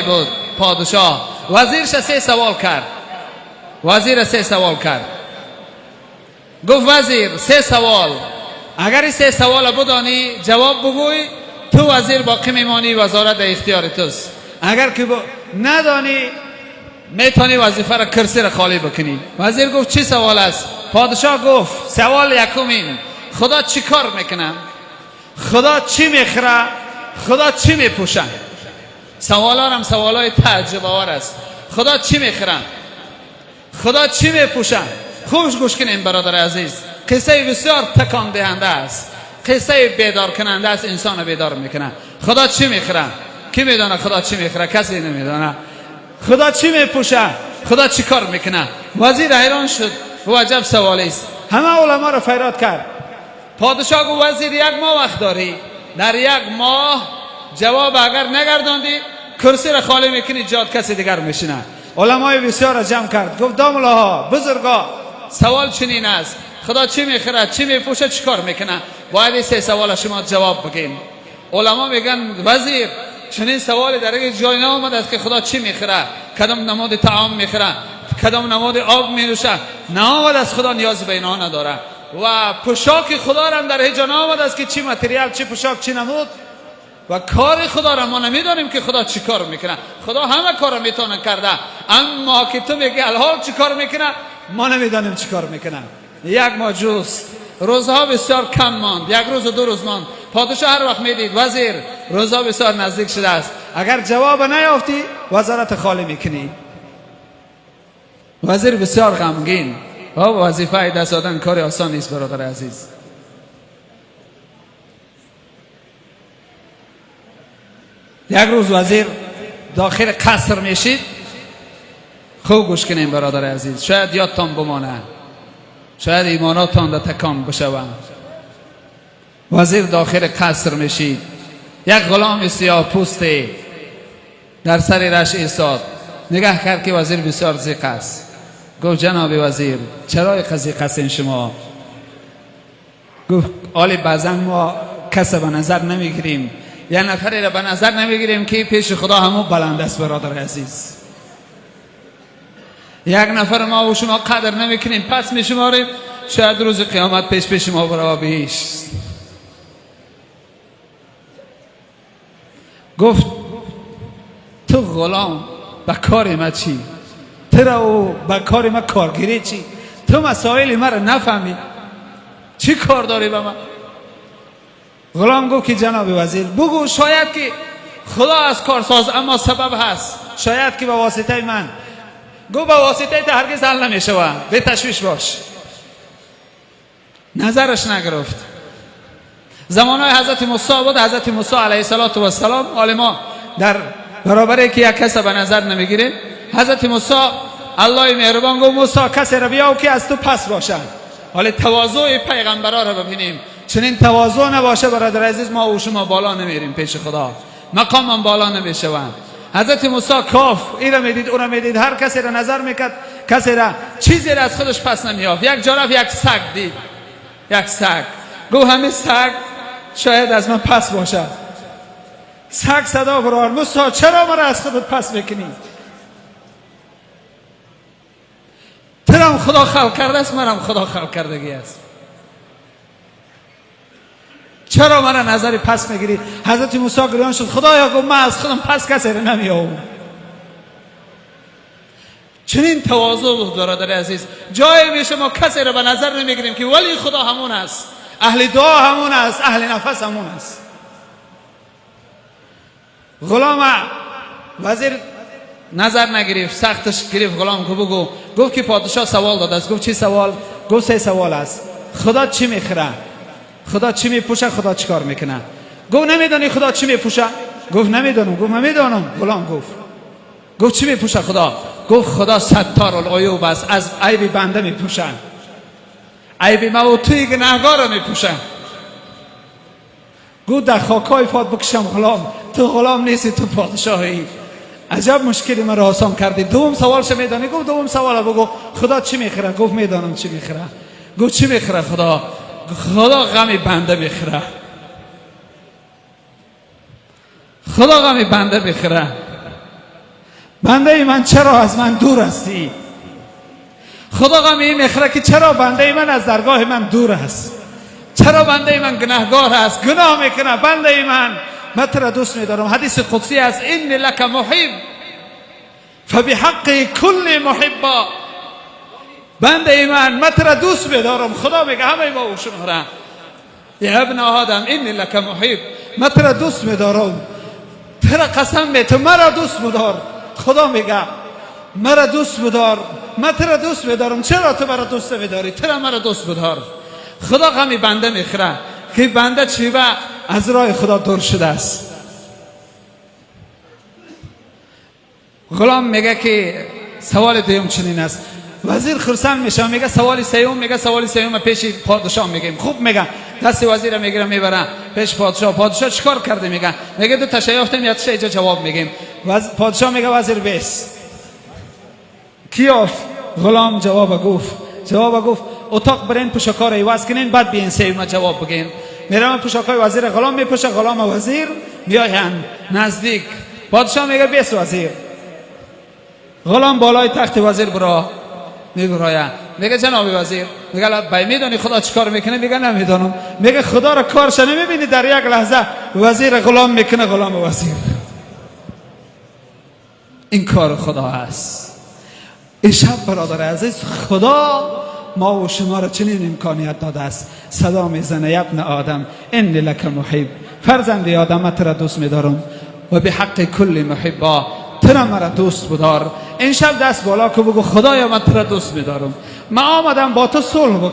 بود پادشاه. وزیرش سه سوال کرد. وزیر سه سوال کرد. گفت وزیر سه سوال، اگر این سه سوال بدانی جواب بگوی تو وزیر باقی میمانی، وزارت در اختیار توست. اگر که ندانی میتونی وظیفه را کرسی را خالی بکنی. وزیر گفت چی سوال است؟ پادشاه گفت سوال یکم این: خدا چی کار میکنه؟ خدا چی میخره؟ خدا چی میپوشه؟ سوالا هم سوالای تعجب آور است. خدا چی میخره؟ خدا چی میپوشه؟ خوش گوش کنین برادر عزیز، قصه بسیار تکان دهنده است، قصه بیدار کننده است، انسان بیدار میکنه. خدا چی میخره؟ کی میدونه خدا چی میخره؟ کسی نمیدونه. خدا چی میپوشه؟ خدا چی کار میکنه؟ وزیر حیران شد و عجب سوالی است. همه علما را فریاد کرد. پادشاه گفت وزیر یک ماه وقت داری، در یک ماه جواب اگر نگرداندی کرسی را خالی میکنی، جات کسی دیگر میشینه. علمای بسیار را جمع کرد. گفت داملاها بزرگا، سوال چنین است: خدا چی میخره، چی میپوشه، چی کار میکنه؟ باید این سه سوال شما جواب بگین. علما میگن وزیر چنین سوالی در یک جای نآمده است که خدا چی میخره، کدام نماد طعام میخره، کدام نماد آب مینوشه. نآمده است، خدا نیاز به اینا نداره. و پوشاک خدا را در هیچ جا نآمده است که چی متریال، چی پوشاک، چی نمود. و کار خدا را ما نمیدانیم که خدا چی کار میکنه. خدا همه کار میتونه کرده، اما که تو میگی الحال چی کار میکنه، ما نمیدانیم چی کار میکنه. یک ماه جست، روزها بسیار کم ماند، یک روز و دو روز ماند. پادشاه هر وقت میدید وزیر روزها بسیار نزدیک شده است، اگر جواب نیافتی وزارت خالی میکنی. وزیر بسیار غمگین. وظیفه دست دادن کار آسان نیست برادر عزیز. یک روز وزیر داخل قصر میشید. خوب گوش کنین برادر عزیز، شاید یادتان بمانه، شاید ایماناتان در تکان بشوند. وزیر داخل قصر میشید. یک غلام سیاه پوستی در سر رش ایستاد. نگاه کرد که وزیر بسیار زیق است. گفت جناب وزیر چرا زیق هستین شما؟ گفت آلی بعضا ما کس به نظر نمیگیریم، یک نفری را به نظر نمیگیریم که پیش خدا همون بلند است برادر عزیز. یک نفر ما و شما قدر نمیکنیم، پس میشماریم، شاید روز قیامت پیش ما برای بهشت. گفت تو غلام به کار ما چی؟ تو به کار ما کارگیری چی؟ تو مسائل ما را نفهمی، چی کار داری به من؟ غلام گفت که جناب وزیر بگو، شاید که خدا از کارساز اما سبب هست، شاید که به واسطه من. گفت به واسطه تا هرگز حل نمیشه، به تشویش باش. نظرش نگرفت. زمانهای حضرت موسی بود. حضرت موسی علیه السلام عالما در برابر که یک کس به نظر نمیگیره، حضرت موسی الله مهربان گفت موسی کسی را بیاو که از تو پس باشد. حالا تواضع پیغمبرا را ببینیم. چنین تواضع نباشه برادر عزیز، ما و شما بالا نمیریم پیش خدا، مقام هم بالا نمیشوند. حضرت موسی کاف این را میدید، اون را میدید، هر کسی را نظر میکرد، کسی را چیزی را از خودش پس نمیافت. یک جا رفت یک سگ دید، یک سگ. گفت همین سگ شاید از من پس باشد. سگ صدا برآورد: موسی چرا مرا از خودت پس میکنی؟ ترم خدا خلق کرده است، منم خدا خلق کردگی است، چرا مرا نظری پس میگیری؟ حضرت موسی گریان شد: خدایا، گفت من از خودم پس کسی را نمیآورم. چنین تواضع بود برادر عزیز. جایی میشه ما کسی را به نظر نمیگیریم که ولی خدا همون است، اهل دعا همون است، اهل نفس همون است. غلام وزیر نظر نگرفت، سختش گرفت. غلام کو بگو. گفت که پادشاه سوال داده است. گفت چی سوال؟ گفت سه سوال است. خدا چی میخره؟ خدا چی میپوشه؟ خدا چی کار میکنه؟ گفت نمیدانی خدا چی میپوشه؟ گفت نمیدانم. گفت من میدانم. غلام گفت چی میپوشه خدا؟ گفت خدا ستار العیوب است، از عیب بنده میپوشه، عیب ما و توی گناهگار رو میپوشه. گفت در خاکای فات بکشم غلام، تو غلام نیستی، تو پادشاهی. عجب مشکلی من را آسان کردی. دوم سوالش میدانی؟ گفت دوم سوال بگو. خدا چی میخره؟ گفت میدانم چی میخره. گفت چی میخره خدا؟ خدا غم بنده میخره، خدا غم بنده میخره. بنده من چرا از من دور هستی؟ خدا غمی میخوره که چرا بنده من از درگاه من دور است، چرا بنده من گناهگار است، گناه میکنه. بنده من تو را دوست میدارم. حدیث قدسی است این لک محب فبحق کل محبا. بنده من تو را دوست میدارم. خدا میگه همه ما او شماره یا ابن آدم این لک محب، من تو را دوست میدارم. تو را قسم می تو مرا دوست بدار. خدا میگه مرا دوست بدار، من تو را دوست میدارم. چرا تو مرا دوست میداری؟ تو را مرا دوست بدار. خدا غمی بنده میخوره که بنده چیبه از راه خدا دور شده است. غلام میگه که سوال دوم چنین است. وزیر خرسند میشه میگه سوال سوم، میگه سوال سوم پیش پادشاه میگیم. خوب میگه دست وزیر میگیره میبره پیش پادشاه. پادشاه چیکار کرده؟ میگه دو تا یافتم یا اینجا جواب میگیم. پادشاه میگه وزیر بیس کی یافت؟ غلام جواب گفت اتاق برین پوشاکار ایواز کنین بعد بیین سوم جواب بگین. میرم پوشاکای وزیر غلام میپوشه. غلام و وزیر میاین نزدیک. پادشاه میگه بیس وزیر. غلام بالای تخت وزیر برا میگراید. میگه جناب وزیر، میگه بای میدونی خدا چیکار میکنه؟ میگه نمیدونم. میگه خدا را کارش نمیبینی در یک لحظه وزیر غلام میکنه غلام وزیر. این کار خدا است. این شب برادر عزیز خدا ما و شما را چنین امکانیت داده است. صدا میزنه ابن آدم انی لک محب، فرزند آدم تو را دوست میدارم و به حق کل محبا، تو را مرا دوست بدار. این شب دست بالا که بگو خدایا من تو را دوست میدارم. من آمدم با تو صلح